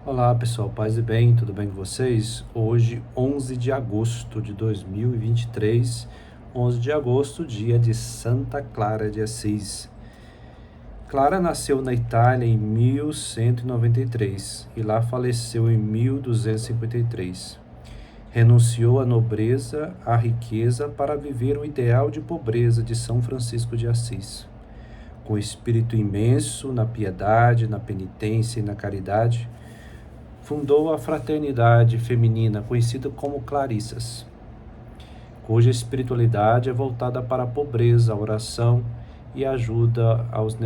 Olá pessoal, paz e bem, tudo bem com vocês? Hoje, 11 de agosto de 2023, 11 de agosto, dia de Santa Clara de Assis. Clara nasceu na Itália em 1193 e lá faleceu em 1253. Renunciou à nobreza, à riqueza para viver o ideal de pobreza de São Francisco de Assis. Com espírito imenso na piedade, na penitência e na caridade, fundou a fraternidade feminina conhecida como Clarissas, cuja espiritualidade é voltada para a pobreza, a oração e ajuda aos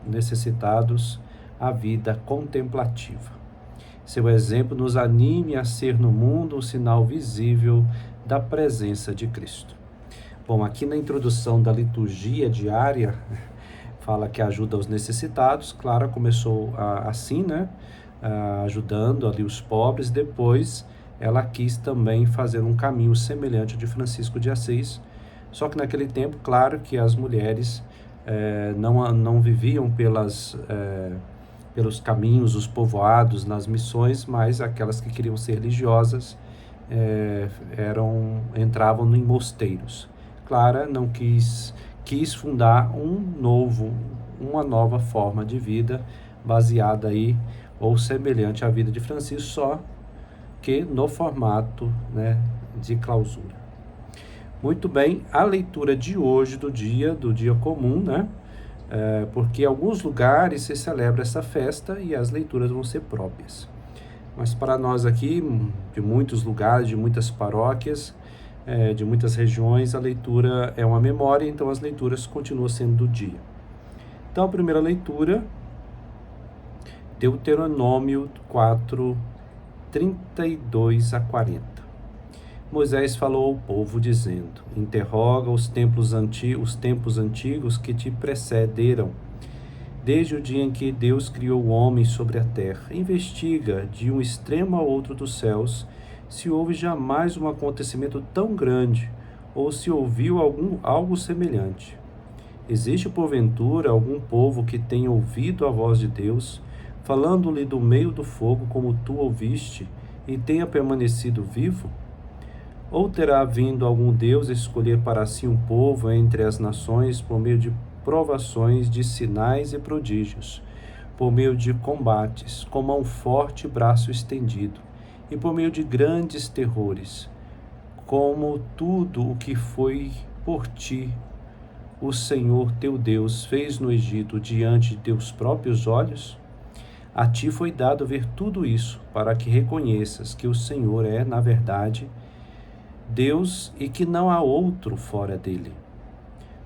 necessitados à vida contemplativa. Seu exemplo nos anime a ser no mundo um sinal visível da presença de Cristo. Bom, aqui na introdução da liturgia diária, fala que ajuda os necessitados. Clara começou assim, né? Ajudando ali os pobres. Depois ela quis também fazer um caminho semelhante ao de Francisco de Assis, só que naquele tempo, claro que as mulheres não viviam pelos caminhos, os povoados, nas missões, mas aquelas que queriam ser religiosas entravam em mosteiros. Clara não quis fundar uma nova forma de vida baseada aí ou semelhante à vida de Francisco, só que no formato, né, de clausura. Muito bem, a leitura de hoje do dia comum, né? Porque em alguns lugares se celebra essa festa e as leituras vão ser próprias. Mas para nós aqui, de muitos lugares, de muitas paróquias, de muitas regiões, a leitura é uma memória, então as leituras continuam sendo do dia. Então, a primeira leitura, Deuteronômio 4, 32 a 40. Moisés falou ao povo, dizendo: interroga os tempos antigos que te precederam, desde o dia em que Deus criou o homem sobre a terra. Investiga de um extremo ao outro dos céus se houve jamais um acontecimento tão grande, ou se ouviu algo semelhante. Existe, porventura, algum povo que tenha ouvido a voz de Deus, falando-lhe do meio do fogo, como tu ouviste, e tenha permanecido vivo? Ou terá vindo algum Deus escolher para si um povo entre as nações por meio de provações, de sinais e prodígios, por meio de combates, com mão forte e braço estendido, e por meio de grandes terrores, como tudo o que foi por ti o Senhor teu Deus fez no Egito diante de teus próprios olhos? A ti foi dado ver tudo isso, para que reconheças que o Senhor é, na verdade, Deus e que não há outro fora dele.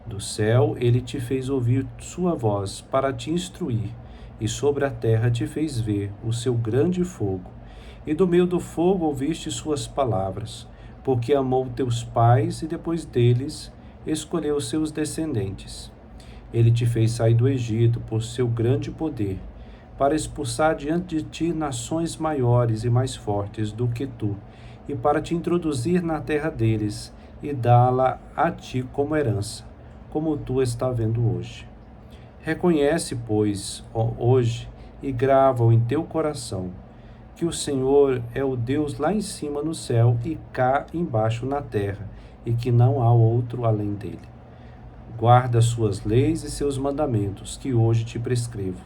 Do céu ele te fez ouvir sua voz para te instruir, e sobre a terra te fez ver o seu grande fogo. E do meio do fogo ouviste suas palavras, porque amou teus pais e depois deles escolheu seus descendentes. Ele te fez sair do Egito por seu grande poder, para expulsar diante de ti nações maiores e mais fortes do que tu, e para te introduzir na terra deles e dá-la a ti como herança, como tu está vendo hoje. Reconhece, pois, hoje e grava-o em teu coração, que o Senhor é o Deus lá em cima no céu e cá embaixo na terra, e que não há outro além dele. Guarda suas leis e seus mandamentos, que hoje te prescrevo,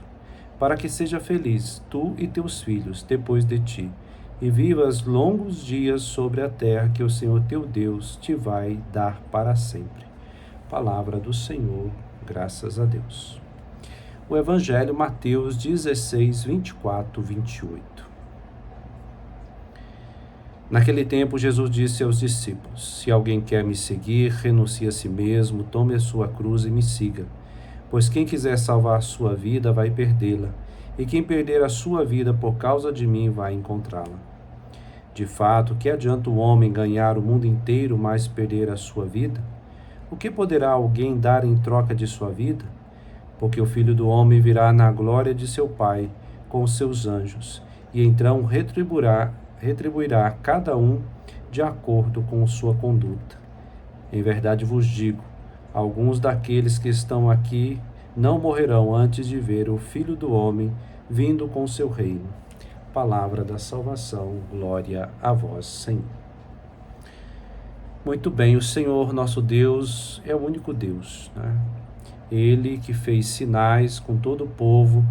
para que seja feliz tu e teus filhos depois de ti, e vivas longos dias sobre a terra que o Senhor teu Deus te vai dar para sempre. Palavra do Senhor, graças a Deus. O Evangelho, Mateus 16, 24, 28. Naquele tempo, Jesus disse aos discípulos: se alguém quer me seguir, renuncie a si mesmo, tome a sua cruz e me siga. Pois quem quiser salvar a sua vida vai perdê-la, e quem perder a sua vida por causa de mim vai encontrá-la. De fato, que adianta o homem ganhar o mundo inteiro, mas perder a sua vida? O que poderá alguém dar em troca de sua vida? Porque o Filho do Homem virá na glória de seu Pai com os seus anjos, e então retribuirá cada um de acordo com sua conduta. Em verdade vos digo, alguns daqueles que estão aqui não morrerão antes de ver o Filho do Homem vindo com seu reino. palavra da salvação. Glória a vós, Senhor. Muito bem, o Senhor nosso Deus é o único Deus, né? Ele que fez sinais com todo o povo,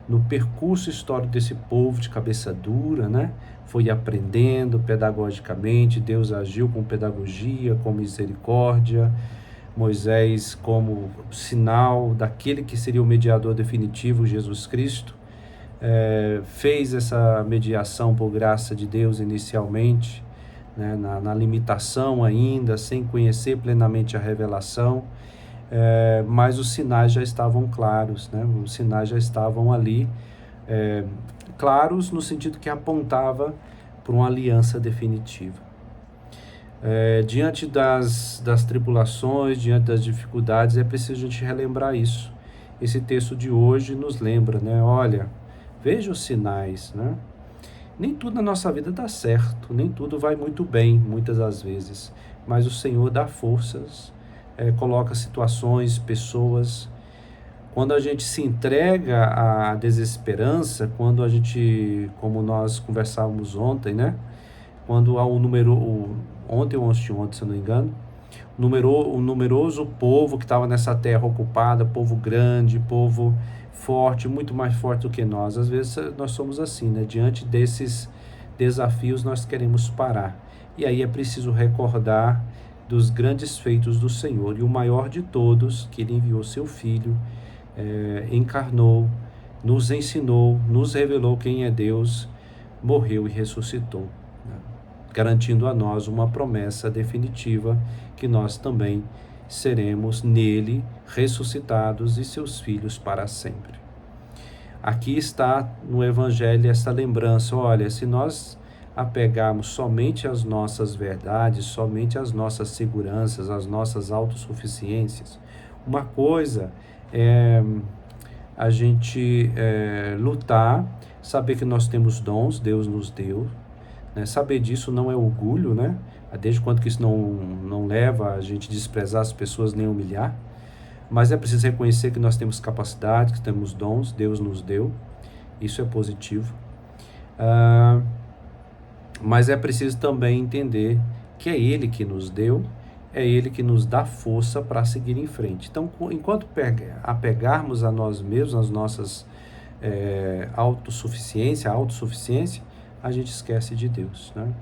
no percurso histórico desse povo de cabeça dura, né? Foi aprendendo pedagogicamente, Deus agiu com pedagogia, com misericórdia, Moisés como sinal daquele que seria o mediador definitivo, Jesus Cristo, fez essa mediação por graça de Deus inicialmente, né? na limitação ainda, sem conhecer plenamente a revelação, mas os sinais já estavam claros, né? Os sinais já estavam ali, claros no sentido que apontava para uma aliança definitiva. Diante das tribulações, diante das dificuldades, é preciso a gente relembrar isso. Esse texto de hoje nos lembra, né? Olha, veja os sinais, né? Nem tudo na nossa vida dá certo, nem tudo vai muito bem, muitas das vezes, mas o Senhor dá forças, coloca situações, pessoas. Quando a gente se entrega à desesperança, quando a gente, como nós conversávamos ontem, né? Quando há ontem ou anteontem, se eu não me engano, o numeroso povo que estava nessa terra ocupada, povo grande, povo forte, muito mais forte do que nós. Às vezes nós somos assim, né? Diante desses desafios nós queremos parar. E aí é preciso recordar dos grandes feitos do Senhor. E o maior de todos, que Ele enviou seu Filho, encarnou, nos ensinou, nos revelou quem é Deus, morreu e ressuscitou, né? Garantindo a nós uma promessa definitiva que nós também seremos nele ressuscitados e seus filhos para sempre. Aqui está no Evangelho essa lembrança, olha, se nós apegarmos somente às nossas verdades, somente às nossas seguranças, às nossas autossuficiências, uma coisa é a gente lutar, saber que nós temos dons, Deus nos deu, né? Saber disso não é orgulho, né? Desde quando que isso não leva a gente desprezar as pessoas nem humilhar, mas é preciso reconhecer que nós temos capacidade, que temos dons, Deus nos deu, isso é positivo, mas é preciso também entender que é Ele que nos deu, é Ele que nos dá força para seguir em frente. Então, enquanto apegarmos a nós mesmos, as nossas autossuficiência, a gente esquece de Deus, né?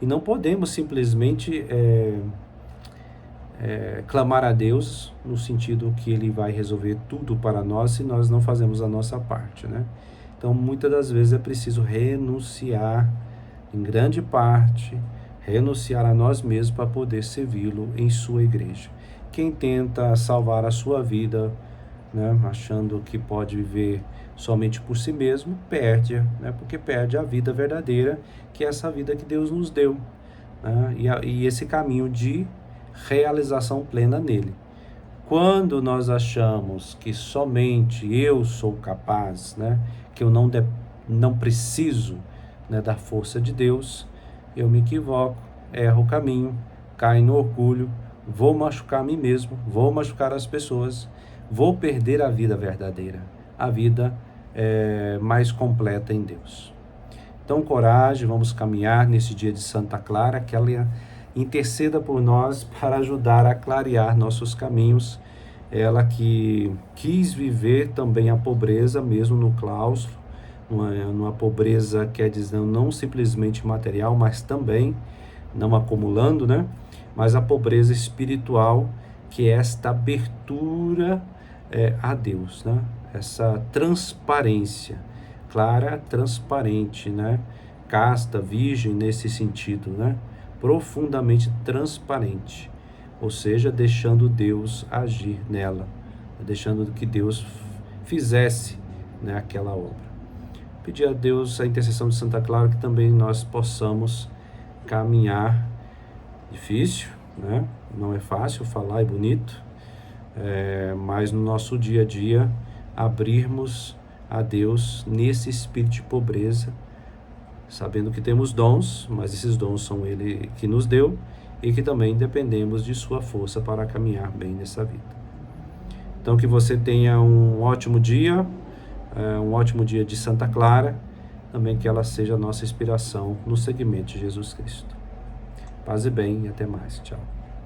E não podemos simplesmente clamar a Deus no sentido que Ele vai resolver tudo para nós se nós não fazemos a nossa parte, né? Então, muitas das vezes é preciso renunciar, em grande parte, renunciar a nós mesmos para poder servi-lo em sua igreja. Quem tenta salvar a sua vida, né, achando que pode viver somente por si mesmo, perde, né, porque perde a vida verdadeira, que é essa vida que Deus nos deu, né, e esse caminho de realização plena nele. Quando nós achamos que somente eu sou capaz, né, que eu não preciso, né, da força de Deus, eu me equivoco, erro o caminho, caio no orgulho, vou machucar a mim mesmo, vou machucar as pessoas, vou perder a vida verdadeira, a vida mais completa em Deus. Então, coragem, vamos caminhar nesse dia de Santa Clara, que ela interceda por nós para ajudar a clarear nossos caminhos. Ela que quis viver também a pobreza, mesmo no claustro, numa pobreza, quer dizer, não simplesmente material, mas também, não acumulando, né? Mas a pobreza espiritual, que é esta abertura a Deus, né? Essa transparência, clara, transparente, né? Casta, virgem nesse sentido, né? Profundamente transparente, ou seja, deixando Deus agir nela, deixando que Deus fizesse, né, aquela obra. Pedir a Deus a intercessão de Santa Clara, que também nós possamos caminhar. Difícil, né? Não é fácil falar, é bonito, mas no nosso dia a dia abrirmos a Deus nesse espírito de pobreza, sabendo que temos dons, mas esses dons são Ele que nos deu e que também dependemos de sua força para caminhar bem nessa vida. Então, que você tenha um ótimo dia de Santa Clara, também que ela seja a nossa inspiração no seguimento de Jesus Cristo. Paz e bem e até mais. Tchau.